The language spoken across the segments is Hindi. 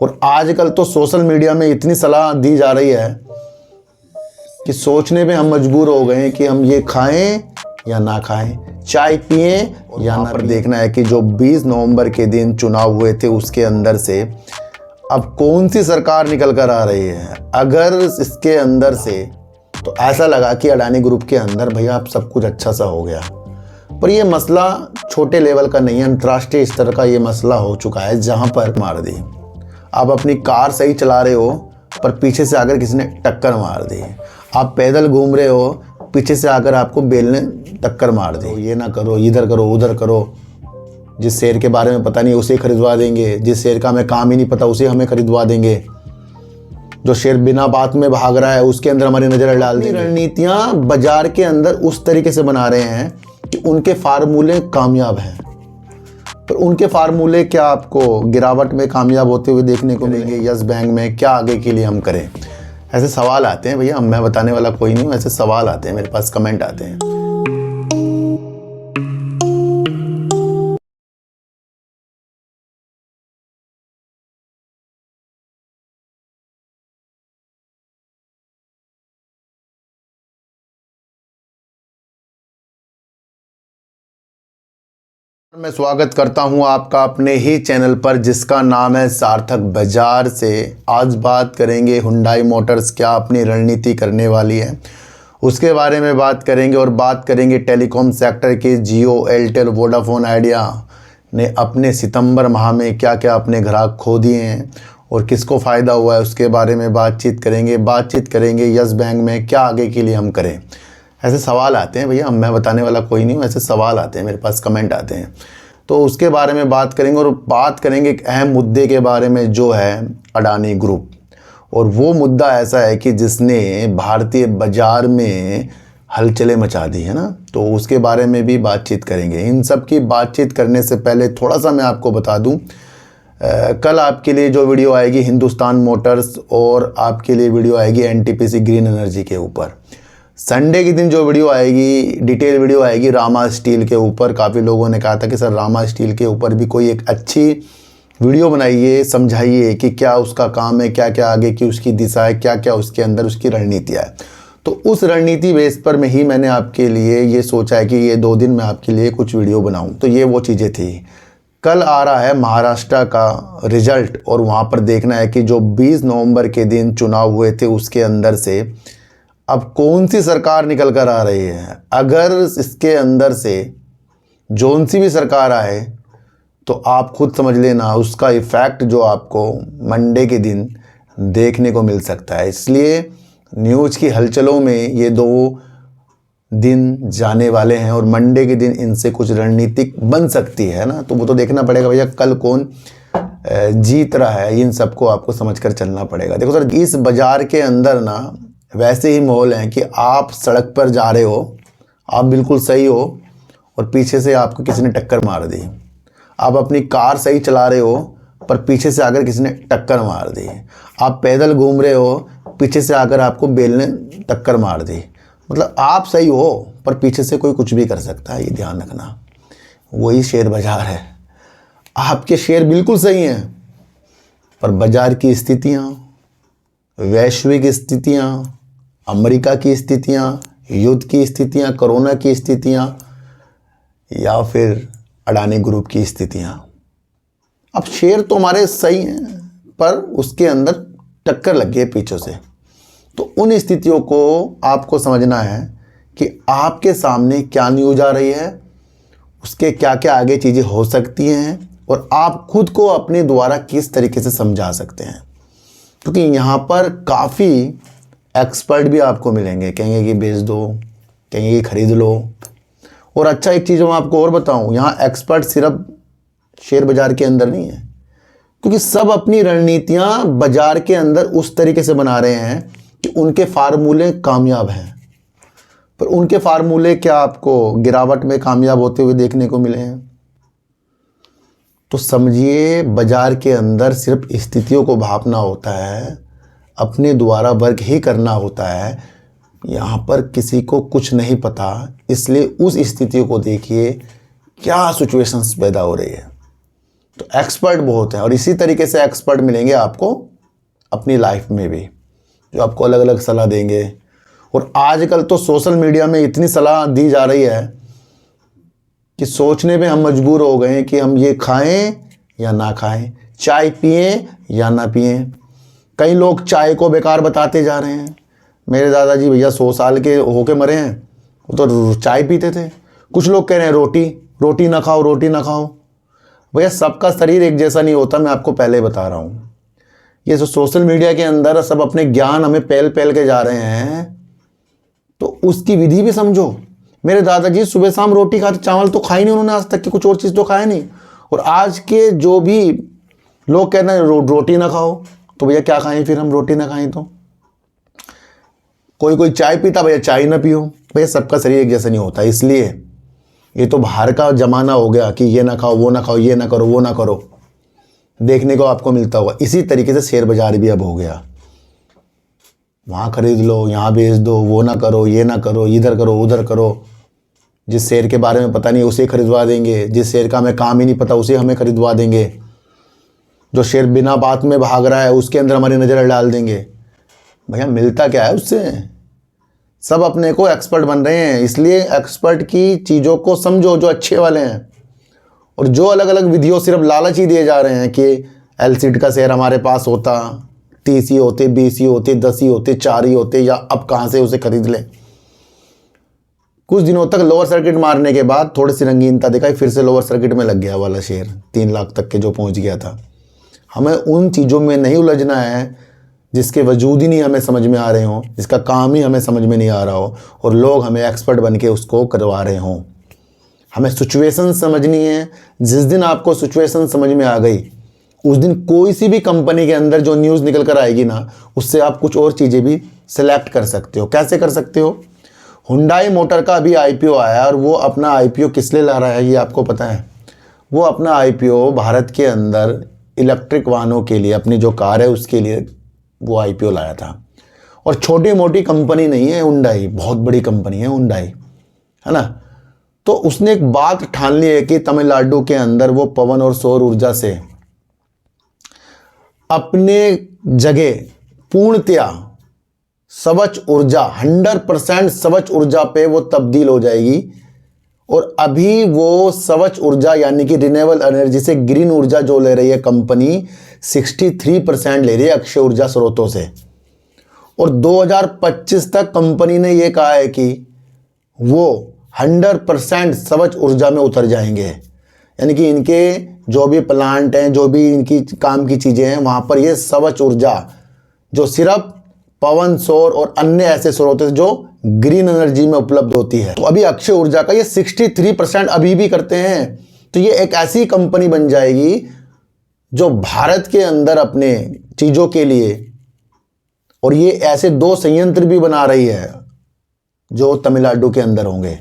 और आजकल तो सोशल मीडिया में इतनी सलाह दी जा रही है कि सोचने पे हम मजबूर हो गए हैं कि हम ये खाएं या ना खाएं, चाय पिएं या ना। पर देखना है कि जो 20 नवंबर के दिन चुनाव हुए थे उसके अंदर से अब कौन सी सरकार निकल कर आ रही है। अगर इसके अंदर से तो ऐसा लगा कि अडानी ग्रुप के अंदर भैया अब सब कुछ अच्छा सा हो गया, पर ये मसला छोटे लेवल का नहीं है, अंतर्राष्ट्रीय स्तर का ये मसला हो चुका है। जहां पर मार दी, आप अपनी कार सही चला रहे हो पर पीछे से आकर किसी ने टक्कर मार दी, आप पैदल घूम रहे हो पीछे से आकर आपको बेल ने टक्कर मार दी। ये ना करो, इधर करो, उधर करो, जिस शेर के बारे में पता नहीं उसे खरीदवा देंगे, जिस शेर का हमें काम ही नहीं पता उसे हमें खरीदवा देंगे, जो शेर बिना बात में भाग रहा है उसके अंदर हमारी नजर डाल देंगे। रणनीतियां बाजार के अंदर उस तरीके से बना रहे हैं कि उनके फार्मूले कामयाब हैं, पर उनके फार्मूले क्या आपको गिरावट में कामयाब होते हुए देखने को मिलेंगे। यस बैंक में क्या आगे के लिए हम करें, ऐसे सवाल आते हैं भैया। मैं बताने वाला कोई नहीं हूँ, ऐसे सवाल आते हैं मेरे पास, कमेंट आते हैं। मैं स्वागत करता हूं आपका अपने ही चैनल पर जिसका नाम है सार्थक बाजार से। आज बात करेंगे हुंडई मोटर्स क्या अपनी रणनीति करने वाली है, उसके बारे में बात करेंगे। और बात करेंगे टेलीकॉम सेक्टर के जियो, एयरटेल, वोडाफोन आइडिया ने अपने सितंबर माह में क्या क्या अपने ग्राहक खो दिए हैं और किसको फ़ायदा हुआ है उसके बारे में बातचीत करेंगे। यस बैंक में क्या आगे के लिए हम करें, ऐसे सवाल आते हैं भैया। मैं बताने वाला कोई नहीं हूँ, ऐसे सवाल आते हैं मेरे पास, कमेंट आते हैं, तो उसके बारे में बात करेंगे। और बात करेंगे एक अहम मुद्दे के बारे में जो है अडानी ग्रुप, और वो मुद्दा ऐसा है कि जिसने भारतीय बाजार में हलचलें मचा दी है ना, तो उसके बारे में भी बातचीत करेंगे। इन सब की बातचीत करने से पहले थोड़ा सा मैं आपको बता दूँ, कल आपके लिए जो वीडियो आएगी हिंदुस्तान मोटर्स और आपके लिए वीडियो आएगी एनटीपीसी ग्रीन एनर्जी के ऊपर। संडे के दिन जो वीडियो आएगी, डिटेल वीडियो आएगी रामा स्टील के ऊपर। काफ़ी लोगों ने कहा था कि सर रामा स्टील के ऊपर भी कोई एक अच्छी वीडियो बनाइए, समझाइए कि क्या उसका काम है, क्या क्या आगे की उसकी दिशा है, क्या क्या उसके अंदर उसकी रणनीतियाँ है। तो उस रणनीति बेस पर में ही मैंने आपके लिए ये सोचा है कि ये 2 दिन मैं आपके लिए कुछ वीडियो बनाऊँ। तो ये वो चीज़ें थी। कल आ रहा है महाराष्ट्र का रिजल्ट, और वहाँ पर देखना है कि जो 20 नवंबर के दिन चुनाव हुए थे उसके अंदर से अब कौन सी सरकार निकल कर आ रही है। अगर इसके अंदर से जौन सी भी सरकार आए तो आप खुद समझ लेना उसका इफ़ेक्ट जो आपको मंडे के दिन देखने को मिल सकता है। इसलिए न्यूज़ की हलचलों में ये 2 दिन जाने वाले हैं और मंडे के दिन इनसे कुछ रणनीतिक बन सकती है ना, तो वो तो देखना पड़ेगा भैया कल कौन जीत रहा है। इन सबको आपको समझकर चलना पड़ेगा। देखो सर, इस बाज़ार के अंदर ना वैसे ही माहौल है कि आप सड़क पर जा रहे हो, आप बिल्कुल सही हो और पीछे से आपको किसी ने टक्कर मार दी, आप अपनी कार सही चला रहे हो पर पीछे से आकर किसी ने टक्कर मार दी, आप पैदल घूम रहे हो पीछे से आकर आपको बेल ने टक्कर मार दी। मतलब आप सही हो पर पीछे से कोई कुछ भी कर सकता है, ये ध्यान रखना। वही शेयर बाजार है। आपके शेयर बिल्कुल सही हैं पर बाजार की स्थितियाँ, वैश्विक स्थितियाँ, अमेरिका की स्थितियाँ, युद्ध की स्थितियाँ, कोरोना की स्थितियाँ या फिर अडानी ग्रुप की स्थितियाँ, अब शेयर तो हमारे सही हैं पर उसके अंदर टक्कर लग गई पीछे से। तो उन स्थितियों को आपको समझना है कि आपके सामने क्या न्यूज़ आ रही है, उसके क्या क्या आगे चीज़ें हो सकती हैं और आप खुद को अपने द्वारा किस तरीके से समझा सकते हैं। क्योंकि यहाँ पर काफ़ी एक्सपर्ट भी आपको मिलेंगे, कहेंगे कि बेच दो, कहेंगे कि ख़रीद लो। और अच्छा एक चीज़ मैं आपको और बताऊँ, यहाँ एक्सपर्ट सिर्फ शेयर बाज़ार के अंदर नहीं है, क्योंकि सब अपनी रणनीतियाँ बाज़ार के अंदर उस तरीके से बना रहे हैं कि उनके फार्मूले कामयाब हैं, पर उनके फार्मूले क्या आपको गिरावट में कामयाब होते हुए देखने को मिले हैं। तो समझिए, बाज़ार के अंदर सिर्फ स्थितियों को भांपना होता है, अपने द्वारा वर्क ही करना होता है। यहाँ पर किसी को कुछ नहीं पता, इसलिए उस स्थितियों को देखिए क्या सिचुएशंस पैदा हो रही है। तो एक्सपर्ट बहुत हैं, और इसी तरीके से एक्सपर्ट मिलेंगे आपको अपनी लाइफ में भी, जो आपको अलग अलग सलाह देंगे। और आजकल तो सोशल मीडिया में इतनी सलाह दी जा रही है कि सोचने में हम मजबूर हो गए हैं कि हम ये खाएं या ना खाएं, चाय पिएं या ना पिएं। कई लोग चाय को बेकार बताते जा रहे हैं। मेरे दादाजी भैया 100 साल के होके मरे हैं, वो तो चाय पीते थे। कुछ लोग कह रहे हैं रोटी ना खाओ, रोटी ना खाओ। भैया सबका शरीर एक जैसा नहीं होता, मैं आपको पहले बता रहा हूँ। ये जो सोशल मीडिया के अंदर सब अपने ज्ञान हमें पहल के जा रहे हैं, तो उसकी विधि भी समझो। मेरे दादाजी सुबह शाम रोटी खाते, चावल तो खाई नहीं उन्होंने आज तक कि कुछ और चीज़ तो खाया नहीं। और आज के जो भी लोग कहते हैं रोटी ना खाओ, तो भैया क्या खाएं फिर हम, रोटी ना खाएं तो। कोई चाय पीता, भैया चाय ना पियो। भैया सबका शरीर एक जैसा नहीं होता, इसलिए ये तो बाहर का ज़माना हो गया कि ये ना खाओ, वो ना खाओ, ये ना करो, वो ना करो, देखने को आपको मिलता होगा। इसी तरीके से शेयर बाजार भी अब हो गया। वहाँ खरीद लो, यहाँ बेच दो, वो ना करो, ये ना करो, इधर करो, उधर करो। जिस शेयर के बारे में पता नहीं उसे खरीदवा देंगे, जिस शेयर का हमें काम ही नहीं पता उसे हमें खरीदवा देंगे। जो शेयर बिना बात में भाग रहा है उसके अंदर हमारी नज़र डाल देंगे। भैया मिलता क्या है उससे? सब अपने को एक्सपर्ट बन रहे हैं। इसलिए एक्सपर्ट की चीज़ों को समझो जो अच्छे वाले हैं, और जो अलग अलग विधियों सिर्फ लालच ही दिए जा रहे हैं कि एलसीड का शेयर हमारे पास होता, 30 ही होते, 20 ही होते, 10 ही होते, 4 ही होते, या अब कहाँ से उसे खरीद लें। कुछ दिनों तक लोअर सर्किट मारने के बाद थोड़ी सी रंगीनता दिखाई, फिर से लोअर सर्किट में लग गया वाला शेयर 3 लाख तक के जो पहुंच गया था। हमें उन चीज़ों में नहीं उलझना है जिसके वजूद ही नहीं हमें समझ में आ रहे हों, जिसका काम ही हमें समझ में नहीं आ रहा हो, और लोग हमें एक्सपर्ट बन के उसको करवा रहे हों। हमें सिचुएशन समझनी है। जिस दिन आपको सिचुएशन समझ में आ गई, उस दिन कोई सी भी कंपनी के अंदर जो न्यूज़ निकल कर आएगी ना, उससे आप कुछ और चीज़ें भी सिलेक्ट कर सकते हो। कैसे कर सकते हो? हुंडई मोटर का अभी आईपीओ आया, और वो अपना आईपीओ किस लिए ला रहा है ये आपको पता है? वो अपना आईपीओ भारत के अंदर इलेक्ट्रिक वाहनों के लिए, अपनी जो कार है उसके लिए वो आईपीओ लाया था। और छोटी मोटी कंपनी नहीं है हुंडई, बहुत बड़ी कंपनी है हुंडई, है ना। तो उसने एक बात ठान ली है कि तमिलनाडु के अंदर वो पवन और सौर ऊर्जा से अपने जगह पूर्णतया स्वच्छ ऊर्जा 100% स्वच्छ ऊर्जा पे वो तब्दील हो जाएगी। और अभी वो स्वच्छ ऊर्जा यानी कि रिन्यूएबल एनर्जी से ग्रीन ऊर्जा जो ले रही है कंपनी, 63% ले रही है अक्षय ऊर्जा स्रोतों से। और 2025 तक कंपनी ने ये कहा है कि वो 100% स्वच्छ ऊर्जा में उतर जाएंगे। यानी कि इनके जो भी प्लांट हैं, जो भी इनकी काम की चीज़ें हैं, वहाँ पर ये स्वच्छ ऊर्जा जो सिर्फ पवन, सौर और अन्य ऐसे स्रोत हैं जो ग्रीन एनर्जी में उपलब्ध होती है, तो अभी अक्षय ऊर्जा का ये 63% अभी भी करते हैं। तो ये एक ऐसी कंपनी बन जाएगी जो भारत के अंदर अपने चीज़ों के लिए, और ये ऐसे 2 संयंत्र भी बना रही है जो तमिलनाडु के अंदर होंगे,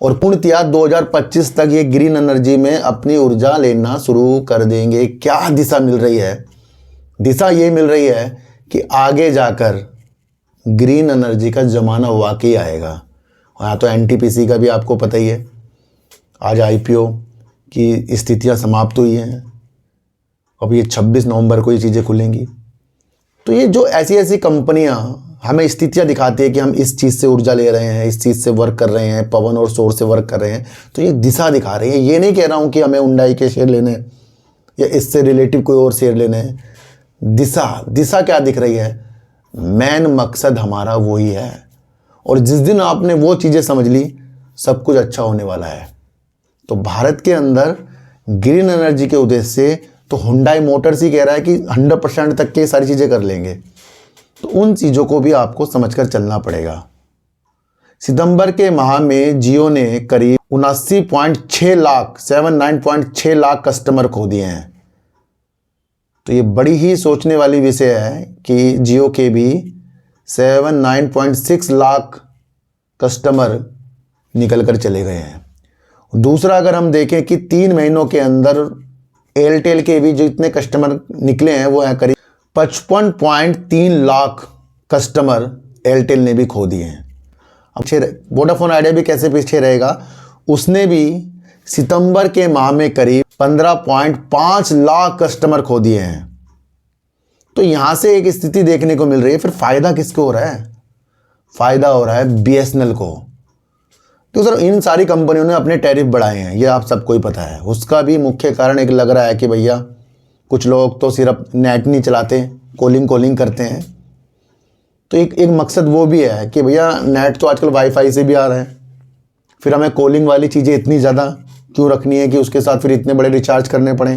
और पूर्णतया 2025 तक ये ग्रीन एनर्जी में अपनी ऊर्जा लेना शुरू कर देंगे। क्या दिशा मिल रही है? दिशा ये मिल रही है कि आगे जाकर ग्रीन एनर्जी का ज़माना वाकई आएगा। और यहाँ तो एनटीपीसी का भी आपको पता ही है, आज आईपीओ की स्थितियाँ समाप्त हुई हैं। अब ये 26 नवंबर को ये चीज़ें खुलेंगी। तो ये जो ऐसी ऐसी कंपनियां हमें स्थितियां दिखाती है कि हम इस चीज़ से ऊर्जा ले रहे हैं, इस चीज़ से वर्क कर रहे हैं, पवन और सौर से वर्क कर रहे हैं, तो ये दिशा दिखा रही है। ये नहीं कह रहा हूँ कि हमें हुंडई के शेयर लेने हैं या इससे रिलेटिव कोई और शेयर लेने हैं। दिशा क्या दिख रही है? मेन मकसद हमारा वही है। और जिस दिन आपने वो चीज़ें समझ ली, सब कुछ अच्छा होने वाला है। तो भारत के अंदर ग्रीन एनर्जी के उद्देश्य से तो हुंडई मोटर्स ही कह रहा है कि 100% तक के सारी चीज़ें कर लेंगे। तो उन चीज़ों को भी आपको समझकर चलना पड़ेगा। सितंबर के माह में जियो ने करीब 79.6 लाख 79.6 लाख कस्टमर खो दिए हैं। तो ये बड़ी ही सोचने वाली विषय है कि जियो के भी 79.6 लाख कस्टमर निकल कर चले गए हैं। दूसरा, अगर हम देखें कि 3 महीनों के अंदर एयरटेल के भी जो इतने कस्टमर निकले हैं वो हैं करीब 55.3 लाख कस्टमर एयरटेल ने भी खो दिए हैं। अब वोडाफोन आइडिया भी कैसे पीछे रहेगा, उसने भी सितंबर के माह में करीब 15.5 लाख कस्टमर खो दिए हैं। तो यहां से एक स्थिति देखने को मिल रही है। फिर फायदा किसको हो रहा है? फायदा हो रहा है बीएसएनएल को। तो सर इन सारी कंपनियों ने अपने टैरिफ बढ़ाए हैं, ये आप सबको ही पता है। उसका भी मुख्य कारण एक लग रहा है कि भैया कुछ लोग तो सिर्फ नेट नहीं चलाते, कॉलिंग करते हैं। तो एक मकसद वो भी है कि भैया नेट तो आजकल वाईफाई से भी आ रहा है, फिर हमें कॉलिंग वाली चीज़ें इतनी ज़्यादा क्यों रखनी है कि उसके साथ फिर इतने बड़े रिचार्ज करने पड़े।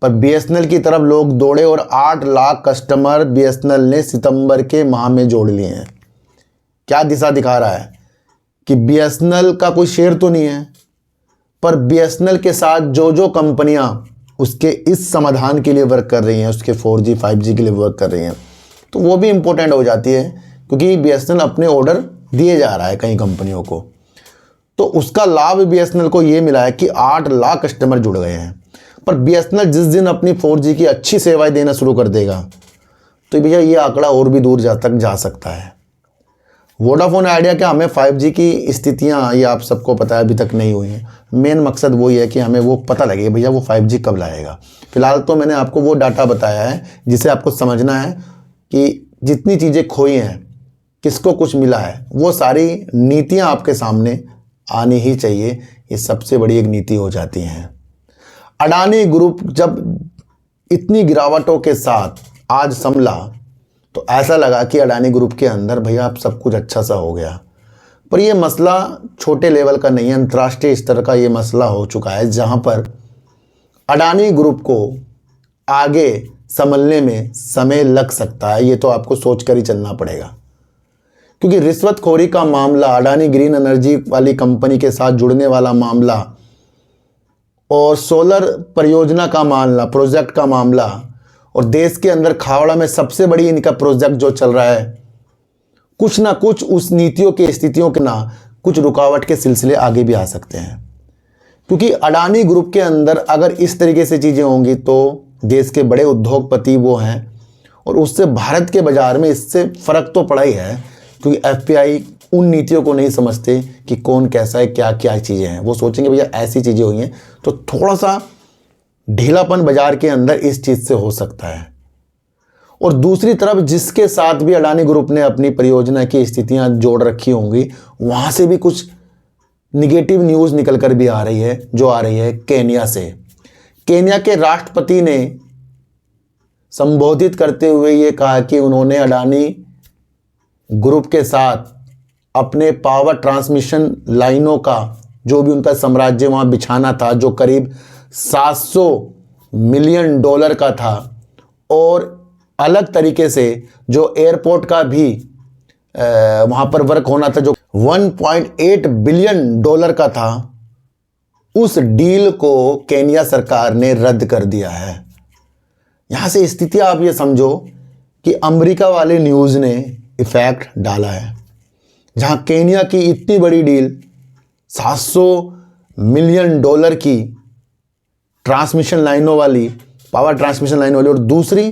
पर बीएसएनएल की तरफ लोग दौड़े और 8 लाख कस्टमर बीएसएनएल ने सितंबर के माह में जोड़ लिए हैं। क्या दिशा दिखा रहा है कि बीएसएनएल का कोई शेयर तो नहीं है, पर बीएसएनएल के साथ जो कंपनियां उसके इस समाधान के लिए वर्क कर रही हैं, उसके 4G 5G के लिए वर्क कर रही हैं, तो वो भी इम्पोर्टेंट हो जाती है, क्योंकि बीएसएनएल अपने ऑर्डर दिए जा रहा है कई कंपनियों को। तो उसका लाभ बीएसएनएल को ये मिला है कि 8 लाख कस्टमर जुड़ गए हैं। पर बीएसएनएल जिस दिन अपनी 4G की अच्छी सेवाएं देना शुरू कर देगा तो भैया ये आंकड़ा और भी दूर तक जा सकता है। वोडाफोन आइडिया क्या, हमें 5G की स्थितियाँ ये आप सबको पता है अभी तक नहीं हुई हैं। मेन मकसद वही है कि हमें वो पता लगे भैया वो 5G कब लाएगा। फिलहाल तो मैंने आपको वो डाटा बताया है जिसे आपको समझना है कि जितनी चीज़ें खोई हैं, किसको कुछ मिला है, वो सारी नीतियाँ आपके सामने आनी ही चाहिए। ये सबसे बड़ी एक नीति हो जाती है। अडानी ग्रुप जब इतनी गिरावटों के साथ आज संभला तो ऐसा लगा कि अडानी ग्रुप के अंदर भैया अब सब कुछ अच्छा सा हो गया। पर ये मसला छोटे लेवल का नहीं है, अंतर्राष्ट्रीय स्तर का ये मसला हो चुका है, जहां पर अडानी ग्रुप को आगे संभलने में समय लग सकता है। ये तो आपको सोचकर ही चलना पड़ेगा, क्योंकि रिश्वतखोरी का मामला, अडानी ग्रीन एनर्जी वाली कंपनी के साथ जुड़ने वाला मामला और सोलर परियोजना का मामला, प्रोजेक्ट का मामला, और देश के अंदर खावड़ा में सबसे बड़ी इनका प्रोजेक्ट जो चल रहा है, कुछ ना कुछ उस नीतियों के स्थितियों के ना कुछ रुकावट के सिलसिले आगे भी आ सकते हैं। क्योंकि अडानी ग्रुप के अंदर अगर इस तरीके से चीज़ें होंगी तो देश के बड़े उद्योगपति वो हैं, और उससे भारत के बाज़ार में इससे फ़र्क तो पड़ा ही है, क्योंकि एफपीआई उन नीतियों को नहीं समझते कि कौन कैसा है, क्या क्या चीज़ें हैं। वो सोचेंगे भैया ऐसी चीज़ें हुई हैं, तो थोड़ा सा ढीलापन बाजार के अंदर इस चीज़ से हो सकता है। और दूसरी तरफ जिसके साथ भी अडानी ग्रुप ने अपनी परियोजना की स्थितियां जोड़ रखी होंगी, वहाँ से भी कुछ निगेटिव न्यूज़ निकल कर भी आ रही है, जो आ रही है केन्या से। केन्या के राष्ट्रपति ने संबोधित करते हुए ये कहा कि उन्होंने अडानी ग्रुप के साथ अपने पावर ट्रांसमिशन लाइनों का जो भी उनका साम्राज्य वहाँ बिछाना था, जो करीब $700 मिलियन का था, और अलग तरीके से जो एयरपोर्ट का भी वहाँ पर वर्क होना था, जो $1.8 बिलियन का था, उस डील को केन्या सरकार ने रद्द कर दिया है। यहाँ से स्थिति आप ये समझो कि अमेरिका वाले न्यूज़ ने इफेक्ट डाला है, जहाँ केन्या की इतनी बड़ी डील $700 मिलियन की ट्रांसमिशन लाइनों वाली, पावर ट्रांसमिशन लाइन वाली, और दूसरी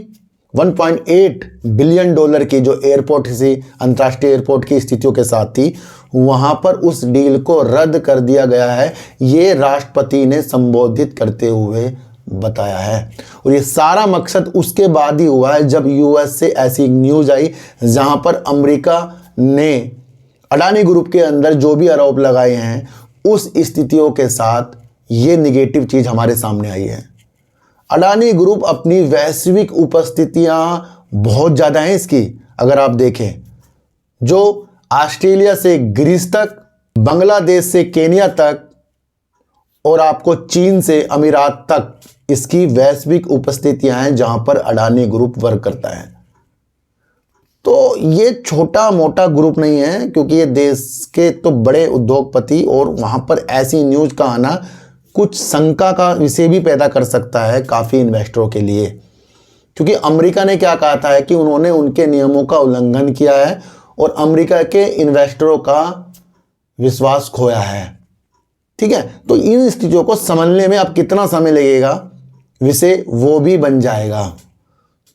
$1.8 बिलियन की जो एयरपोर्ट से अंतर्राष्ट्रीय एयरपोर्ट की स्थितियों के साथ थी, वहाँ पर उस डील को रद्द कर दिया गया है। ये राष्ट्रपति ने संबोधित करते हुए बताया है। और ये सारा मकसद उसके बाद ही हुआ है जब यूएस से ऐसी न्यूज़ आई जहाँ पर अमेरिका ने अडानी ग्रुप के अंदर जो भी आरोप लगाए हैं, उस स्थितियों के साथ ये निगेटिव चीज़ हमारे सामने आई है। अडानी ग्रुप अपनी वैश्विक उपस्थितियां बहुत ज़्यादा हैं इसकी। अगर आप देखें, जो ऑस्ट्रेलिया से ग्रीस तक, बांग्लादेश से केन्या तक, और आपको चीन से अमीरात तक इसकी वैश्विक उपस्थितियां हैं जहां पर अडानी ग्रुप वर्क करता है। तो ये छोटा मोटा ग्रुप नहीं है, क्योंकि ये देश के तो बड़े उद्योगपति, और वहां पर ऐसी न्यूज़ का आना कुछ शंका का विषय भी पैदा कर सकता है काफ़ी इन्वेस्टरों के लिए। क्योंकि अमेरिका ने क्या कहा था कि उन्होंने उनके नियमों का उल्लंघन किया है और अमेरिका के इन्वेस्टरों का विश्वास खोया है। ठीक है, तो इन स्थितियों को समझने में अब कितना समय लगेगा विषय वो भी बन जाएगा।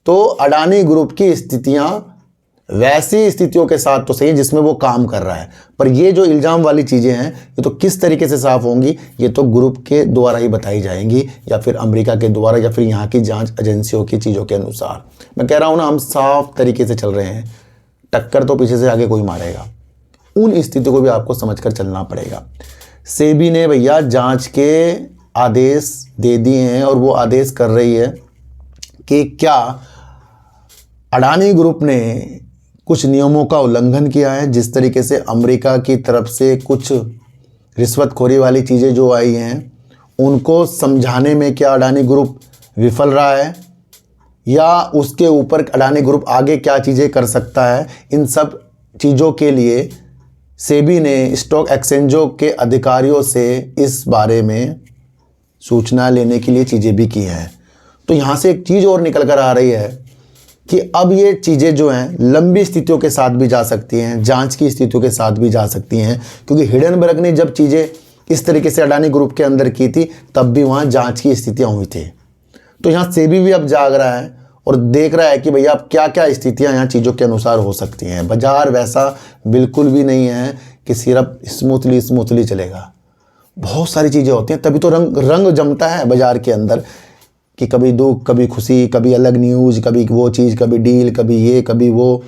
तो अडानी ग्रुप की स्थितियां वैसी स्थितियों के साथ तो सही जिसमें वो काम कर रहा है, पर ये जो इल्ज़ाम वाली चीज़ें हैं ये तो किस तरीके से साफ़ होंगी, ये तो ग्रुप के द्वारा ही बताई जाएंगी या फिर अमेरिका के द्वारा या फिर यहाँ की जांच एजेंसियों की चीज़ों के अनुसार। मैं कह रहा हूँ ना, हम साफ तरीके से चल रहे हैं, टक्कर तो पीछे से आगे कोई मारेगा। उन स्थितियों को भी आपको समझ कर चलना पड़ेगा। सेबी ने भैया जाँच के आदेश दे दिए हैं और वो आदेश कर रही है कि क्या अडानी ग्रुप ने कुछ नियमों का उल्लंघन किया है। जिस तरीके से अमेरिका की तरफ से कुछ रिश्वतखोरी वाली चीज़ें जो आई हैं उनको समझाने में क्या अडानी ग्रुप विफल रहा है, या उसके ऊपर अडानी ग्रुप आगे क्या चीज़ें कर सकता है। इन सब चीज़ों के लिए सेबी ने स्टॉक एक्सचेंजों के अधिकारियों से इस बारे में सूचना लेने के लिए चीज़ें भी की हैं। तो यहाँ से एक चीज़ और निकल कर आ रही है कि अब ये चीज़ें जो हैं लंबी स्थितियों के साथ भी जा सकती हैं, जांच की स्थितियों के साथ भी जा सकती हैं, क्योंकि हिडेनबर्ग ने जब चीज़ें इस तरीके से अडानी ग्रुप के अंदर की थी तब भी वहाँ जांच की स्थितियाँ हुई थी। तो यहाँ सेबी भी अब जाग रहा है और देख रहा है कि भैया अब क्या क्या स्थितियाँ यहाँ चीज़ों के अनुसार हो सकती हैं। बाजार वैसा बिल्कुल भी नहीं है कि सिर्फ स्मूथली चलेगा, बहुत सारी चीज़ें होती हैं, तभी तो रंग जमता है बाज़ार के अंदर कि कभी दुख, कभी खुशी, कभी अलग न्यूज़, कभी वो चीज़, कभी डील, कभी ये, कभी वो।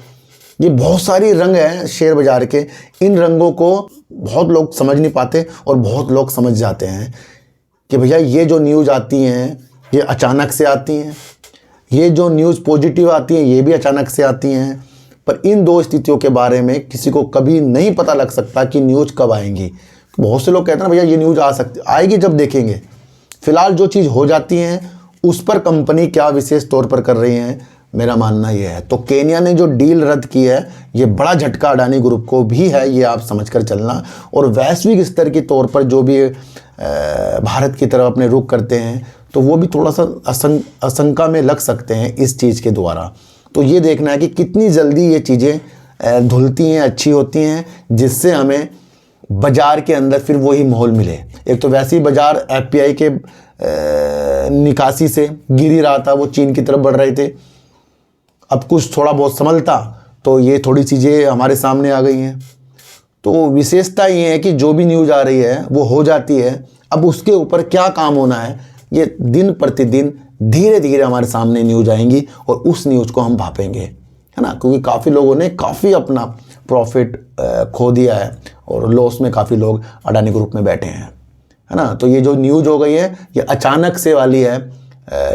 ये बहुत सारी रंग हैं शेयर बाज़ार के। इन रंगों को बहुत लोग समझ नहीं पाते और बहुत लोग समझ जाते हैं कि भैया ये जो न्यूज़ आती हैं ये अचानक से आती हैं, ये जो न्यूज़ पॉजिटिव आती हैं ये भी अचानक से आती हैं। पर इन दो स्थितियों के बारे में किसी को कभी नहीं पता लग सकता कि न्यूज़ कब आएंगी। बहुत से लोग कहते हैं ना भैया ये न्यूज़ आएगी जब देखेंगे। फ़िलहाल जो चीज़ हो जाती हैं उस पर कंपनी क्या विशेष तौर पर कर रही है, मेरा मानना ये है। तो केन्या ने जो डील रद्द की है ये बड़ा झटका अडानी ग्रुप को भी है, ये आप समझकर चलना। और वैश्विक स्तर के तौर पर जो भी भारत की तरफ अपने रुख करते हैं तो वो भी थोड़ा सा आशंका में लग सकते हैं इस चीज़ के द्वारा। तो ये देखना है कि कितनी जल्दी ये चीज़ें धुलती हैं, अच्छी होती हैं, जिससे हमें बाज़ार के अंदर फिर वही माहौल मिले। एक तो वैसे ही बाज़ार एफपीआई के निकासी से गिर ही रहा था, वो चीन की तरफ बढ़ रहे थे। अब कुछ थोड़ा बहुत संभलता तो ये थोड़ी चीज़ें हमारे सामने आ गई हैं। तो विशेषता ये है कि जो भी न्यूज़ आ रही है वो हो जाती है। अब उसके ऊपर क्या काम होना है ये दिन प्रतिदिन धीरे धीरे हमारे सामने न्यूज़ आएंगी और उस न्यूज़ को हम भापेंगे, है ना। क्योंकि काफ़ी लोगों ने काफ़ी अपना प्रॉफिट खो दिया है और लॉस में काफ़ी लोग अडानी ग्रुप में बैठे हैं, है ना। तो ये जो न्यूज़ हो गई है ये अचानक से वाली है,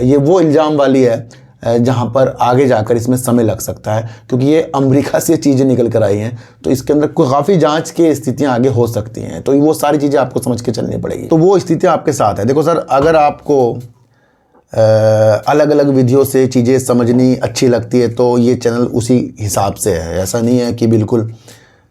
ये वो इल्ज़ाम वाली है जहाँ पर आगे जाकर इसमें समय लग सकता है, क्योंकि ये अमेरिका से चीज़ें निकल कर आई हैं। तो इसके अंदर काफ़ी जांच की स्थितियाँ आगे हो सकती हैं। तो वो सारी चीज़ें आपको समझ के चलनी पड़ेगी। तो वो स्थितियाँ आपके साथ है। देखो सर, अगर आपको अलग अलग विधियों से चीज़ें समझनी अच्छी लगती है तो ये चैनल उसी हिसाब से है। ऐसा नहीं है कि बिल्कुल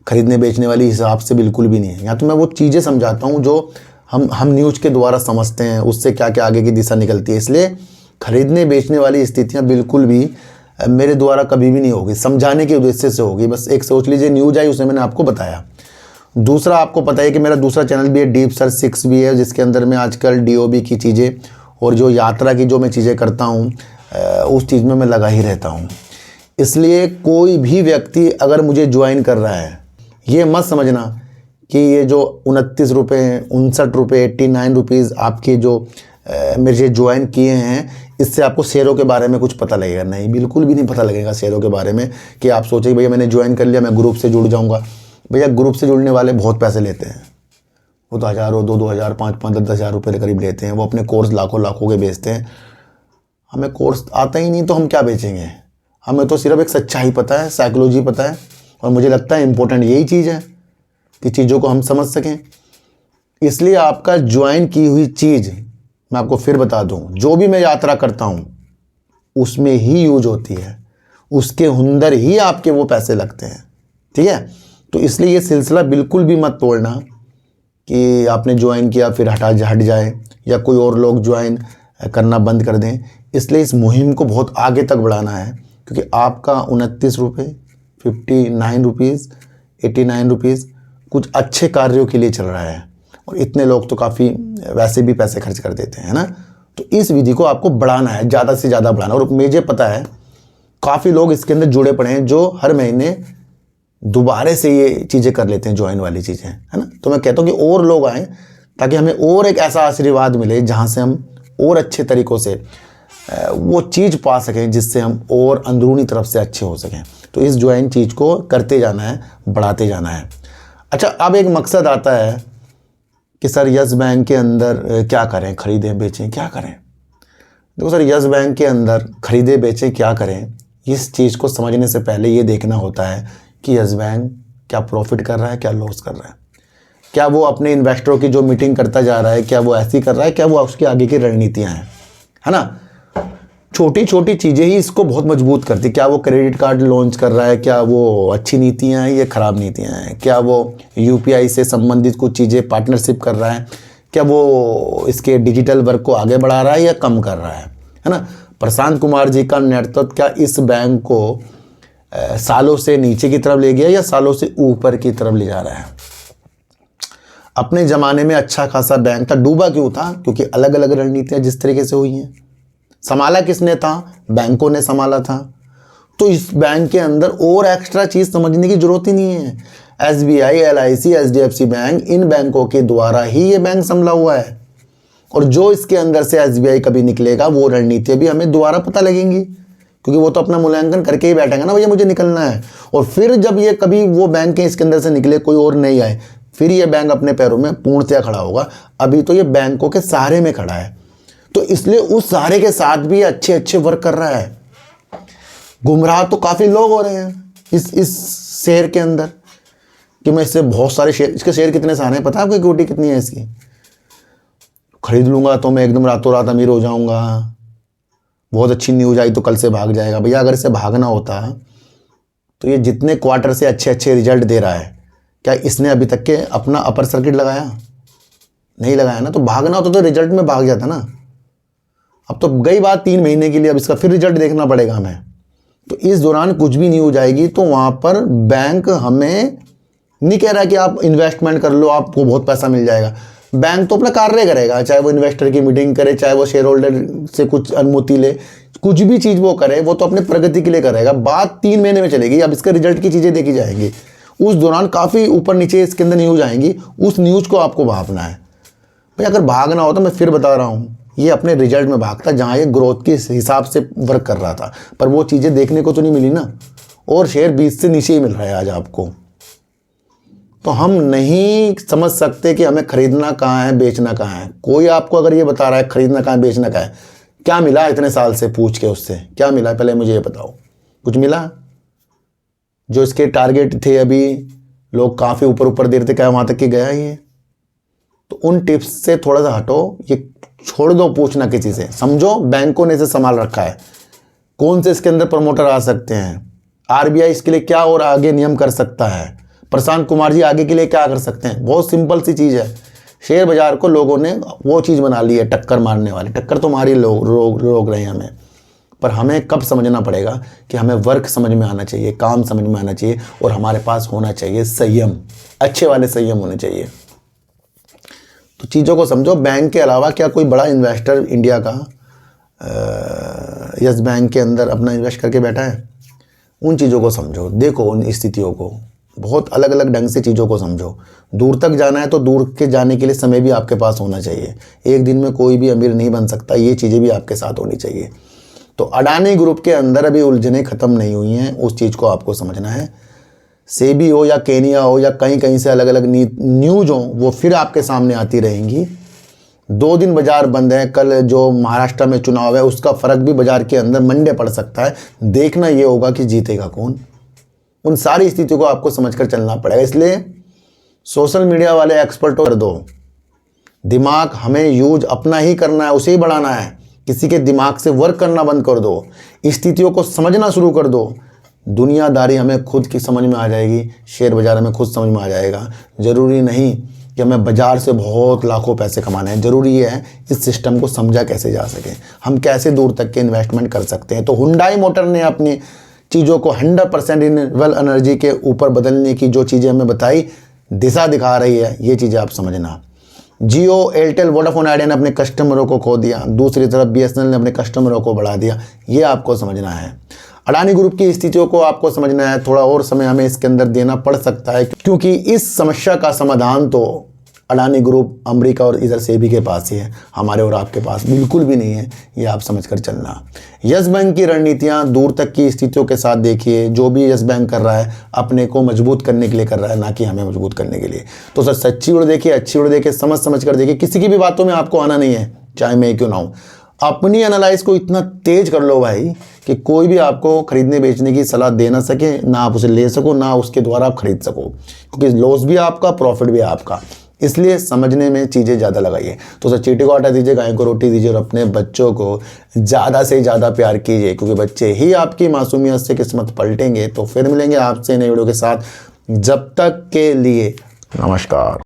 खरीदने बेचने वाली हिसाब से, बिल्कुल भी नहीं है। यहाँ तो मैं वो चीज़ें समझाता हूँ जो हम न्यूज़ के द्वारा समझते हैं, उससे क्या क्या आगे की दिशा निकलती है। इसलिए खरीदने बेचने वाली स्थितियाँ बिल्कुल भी मेरे द्वारा कभी भी नहीं होगी, समझाने के उद्देश्य से होगी। बस एक सोच लीजिए न्यूज़ आई, उसमें मैंने आपको बताया। दूसरा, आपको पता है कि मेरा दूसरा चैनल भी है, डीप सर्च 6 भी है, जिसके अंदर मैं आजकल डीओबी की चीज़ें और जो यात्रा की जो मैं चीज़ें करता हूँ उस चीज़ में मैं लगा ही रहता हूँ। इसलिए कोई भी व्यक्ति अगर मुझे ज्वाइन कर रहा है, ये मत समझना कि ये जो 29 रुपये, 59 रुपये, 89 रुपीज़ आपके जो मेरे ज्वाइन किए हैं इससे आपको शेयरों के बारे में कुछ पता लगेगा। नहीं, बिल्कुल भी नहीं पता लगेगा शेयरों के बारे में कि आप सोचें भैया मैंने ज्वाइन कर लिया, मैं ग्रुप से जुड़ जाऊँगा। भैया ग्रुप से जुड़ने वाले बहुत पैसे लेते हैं, वो तो हज़ारों, 2-2 हज़ार, 5-5, 10-10 हज़ार रुपये के करीब लेते हैं। वो अपने कोर्स लाखों के बेचते हैं। हमें कोर्स आता ही नहीं तो हम क्या बेचेंगे। हमें तो सिर्फ एक सच्चाई पता है, साइकोलॉजी पता है, और मुझे लगता है इम्पोर्टेंट यही चीज़ है कि चीज़ों को हम समझ सकें। इसलिए आपका ज्वाइन की हुई चीज़ मैं आपको फिर बता दूं, जो भी मैं यात्रा करता हूं उसमें ही यूज होती है, उसके अंदर ही आपके वो पैसे लगते हैं, ठीक है। तो इसलिए ये सिलसिला बिल्कुल भी मत तोड़ना कि आपने ज्वाइन किया फिर हट जाए या कोई और लोग ज्वाइन करना बंद कर दें। इसलिए इस मुहिम को बहुत आगे तक बढ़ाना है, क्योंकि आपका 29 रुपये, 59 रुपीज़, 89 रुपीज़ कुछ अच्छे कार्यों के लिए चल रहा है, और इतने लोग तो काफ़ी वैसे भी पैसे खर्च कर देते हैं, है ना। तो इस विधि को आपको बढ़ाना है, ज़्यादा से ज़्यादा बढ़ाना। और मुझे पता है काफ़ी लोग इसके अंदर जुड़े पड़े हैं जो हर महीने दोबारा से ये चीज़ें कर लेते हैं, ज्वाइन वाली चीज़ें, है ना। तो मैं कहता हूँ कि और लोग आएँ ताकि हमें और एक ऐसा आशीर्वाद मिले जहाँ से हम और अच्छे तरीक़ों से वो चीज़ पा सकें जिससे हम और अंदरूनी तरफ से अच्छे हो सकें। तो इस ज्वाइन चीज़ को करते जाना है, बढ़ाते जाना है। अच्छा, अब एक मकसद आता है कि सर यस बैंक के अंदर क्या करें, ख़रीदें बेचें, क्या करें। देखो सर, यस बैंक के अंदर ख़रीदे बेचें क्या करें, इस चीज़ को समझने से पहले ये देखना होता है कि यस बैंक क्या प्रॉफिट कर रहा है, क्या लॉस कर रहा है, क्या वो अपने इन्वेस्टरों की जो मीटिंग करता जा रहा है क्या वो ऐसी कर रहा है, क्या वो उसकी आगे की रणनीतियाँ हैं, है ना। छोटी छोटी चीज़ें ही इसको बहुत मजबूत करती। क्या वो क्रेडिट कार्ड लॉन्च कर रहा है, क्या वो अच्छी नीतियाँ हैं या ख़राब नीतियाँ हैं, क्या वो यूपीआई से संबंधित कुछ चीज़ें पार्टनरशिप कर रहा है, क्या वो इसके डिजिटल वर्क को आगे बढ़ा रहा है या कम कर रहा है ना। प्रशांत कुमार जी का नेतृत्व क्या इस बैंक को सालों से नीचे की तरफ ले गया या सालों से ऊपर की तरफ ले जा रहा है। अपने ज़माने में अच्छा खासा बैंक था, डूबा क्यों था, क्योंकि अलग अलग रणनीतियाँ जिस तरीके से हुई हैं। संभाला किसने था, बैंकों ने संभाला था। तो इस बैंक के अंदर और एक्स्ट्रा चीज़ समझने की जरूरत ही नहीं है। एसबीआई, एलआईसी, एचडीएफसी बैंक, इन बैंकों के द्वारा ही ये बैंक संभला हुआ है। और जो इसके अंदर से एसबीआई कभी निकलेगा वो रणनीतियाँ भी हमें दोबारा पता लगेंगी, क्योंकि वो तो अपना मूल्यांकन करके ही बैठेगा ना, भैया मुझे निकलना है। और फिर जब ये कभी वो बैंक इसके अंदर से निकले, कोई और नहीं आए, फिर ये बैंक अपने पैरों में पूर्णतया खड़ा होगा। अभी तो ये बैंकों के सहारे में खड़ा है, तो इसलिए उस सहारे के साथ भी अच्छे अच्छे वर्क कर रहा है। गुमराह तो काफ़ी लोग हो रहे हैं इस शेयर के अंदर कि मैं इससे बहुत सारे शेयर, इसके शेयर कितने सारे हैं पता है आपको, इक्विटी कितनी है इसकी, खरीद लूँगा तो मैं एकदम रातों रात अमीर हो जाऊँगा, बहुत अच्छी न्यूज़ आई तो कल से भाग जाएगा। भैया अगर इसे भागना होता तो ये जितने क्वार्टर से अच्छे अच्छे रिजल्ट दे रहा है, क्या इसने अभी तक के अपना अपर सर्किट लगाया? नहीं लगाया ना। तो भागना होता तो रिजल्ट में भाग जाता ना। अब तो गई बात 3 महीने के लिए, अब इसका फिर रिजल्ट देखना पड़ेगा हमें। तो इस दौरान कुछ भी न्यूज आएगी तो वहाँ पर बैंक हमें नहीं कह रहा कि आप इन्वेस्टमेंट कर लो आपको बहुत पैसा मिल जाएगा। बैंक तो अपना कार्य करेगा, चाहे वो इन्वेस्टर की मीटिंग करे, चाहे वो शेयर होल्डर से कुछ अनुमति ले, कुछ भी चीज़ वो करे, वो तो अपने प्रगति के लिए करेगा। बात 3 महीने में चलेगी, अब इसके रिजल्ट की चीज़ें देखी जाएंगी। उस दौरान काफ़ी ऊपर नीचे इसके अंदर न्यूज आएंगी, उस न्यूज़ को आपको भापना है। भाई अगर भागना हो तो मैं फिर बता रहा हूँ, ये अपने रिजल्ट में भागता जहाँ ये ग्रोथ के हिसाब से वर्क कर रहा था, पर वो चीज़ें देखने को तो नहीं मिली ना। और शेयर 20 से नीचे ही मिल रहा है आज आपको। तो हम नहीं समझ सकते कि हमें खरीदना कहाँ है, बेचना कहाँ है। कोई आपको अगर ये बता रहा है खरीदना कहाँ है, बेचना कहाँ है, क्या मिला इतने साल से पूछ के उससे, क्या मिला पहले मुझे ये बताओ। कुछ मिला? जो इसके टारगेट थे अभी लोग काफ़ी ऊपर ऊपर देर थे, क्या वहाँ तक कि गया ही है? तो उन टिप्स से थोड़ा सा हटो, ये छोड़ दो पूछना किसी से। समझो बैंकों ने इसे संभाल रखा है, कौन से इसके अंदर प्रमोटर आ सकते हैं, आरबीआई इसके लिए क्या और आगे नियम कर सकता है, प्रशांत कुमार जी आगे के लिए क्या कर सकते हैं। बहुत सिंपल सी चीज़ है। शेयर बाजार को लोगों ने वो चीज़ बना ली है टक्कर मारने वाली। टक्कर तो मारी रोक रहे हैं हमें, पर हमें कब समझना पड़ेगा कि हमें वर्क समझ में आना चाहिए, काम समझ में आना चाहिए, और हमारे पास होना चाहिए संयम, अच्छे वाले संयम होने चाहिए। तो चीज़ों को समझो। बैंक के अलावा क्या कोई बड़ा इन्वेस्टर इंडिया का यस बैंक के अंदर अपना इन्वेस्ट करके बैठा है? उन चीज़ों को समझो, देखो उन स्थितियों को, बहुत अलग अलग ढंग से चीज़ों को समझो। दूर तक जाना है तो दूर के जाने के लिए समय भी आपके पास होना चाहिए। एक दिन में कोई भी अमीर नहीं बन सकता, ये चीज़ें भी आपके साथ होनी चाहिए। तो अडानी ग्रुप के अंदर अभी उलझनें ख़त्म नहीं हुई हैं, उस चीज़ को आपको समझना है। सेबी हो या केनिया हो या कहीं कहीं से अलग अलग न्यूज़ हो, वो फिर आपके सामने आती रहेंगी। 2 दिन बाजार बंद है, कल जो महाराष्ट्र में चुनाव है उसका फ़र्क भी बाजार के अंदर मंडे पड़ सकता है। देखना ये होगा कि जीतेगा कौन। उन सारी स्थितियों को आपको समझकर चलना पड़ेगा। इसलिए सोशल मीडिया वाले एक्सपर्टों कर दो, दिमाग हमें यूज अपना ही करना है, उसे ही बढ़ाना है। किसी के दिमाग से वर्क करना बंद कर दो, स्थितियों को समझना शुरू कर दो। दुनियादारी हमें खुद की समझ में आ जाएगी, शेयर बाजार हमें खुद समझ में आ जाएगा। ज़रूरी नहीं कि हमें बाजार से बहुत लाखों पैसे कमाने हैं, ज़रूरी है इस सिस्टम को समझा कैसे जा सके, हम कैसे दूर तक के इन्वेस्टमेंट कर सकते हैं। तो हुंडई मोटर ने अपनी चीज़ों को 100% रिन्यूएबल एनर्जी के ऊपर बदलने की जो चीज़ें हमें बताई, दिशा दिखा रही है, ये चीज़ें आप समझना। जियो, एयरटेल, वोडाफोन आइडिया ने अपने कस्टमरों को खो दिया, दूसरी तरफ बीएसएनएल ने अपने कस्टमरों को बढ़ा दिया, ये आपको समझना है। अडानी ग्रुप की स्थितियों को आपको समझना है, थोड़ा और समय हमें इसके अंदर देना पड़ सकता है, क्योंकि इस समस्या का समाधान तो अडानी ग्रुप अमेरिका और इधर सेबी के पास ही है, हमारे और आपके पास बिल्कुल भी नहीं है। ये आप समझ कर चलना। यस बैंक की रणनीतियाँ दूर तक की स्थितियों के साथ देखिए। जो भी यस बैंक कर रहा है अपने को मजबूत करने के लिए कर रहा है, ना कि हमें मजबूत करने के लिए। तो सर सच्ची उड़ देखिए, अच्छी उड़ देखिए, समझ कर देखिए। किसी की भी बातों में आपको आना नहीं है, चाहे मैं क्यों ना हूँ। अपनी एनालाइज को इतना तेज कर लो भाई कि कोई भी आपको खरीदने बेचने की सलाह दे ना सके, ना आप उसे ले सको, ना उसके द्वारा आप खरीद सको, क्योंकि लॉस भी आपका, प्रॉफिट भी आपका। इसलिए समझने में चीज़ें ज़्यादा लगाइए। तो सर चींटी को आटा दीजिए, गाय को रोटी दीजिए और अपने बच्चों को ज़्यादा से ज़्यादा प्यार कीजिए, क्योंकि बच्चे ही आपकी मासूमियत से किस्मत पलटेंगे। तो फिर मिलेंगे आपसे नई वीडियो के साथ, जब तक के लिए नमस्कार।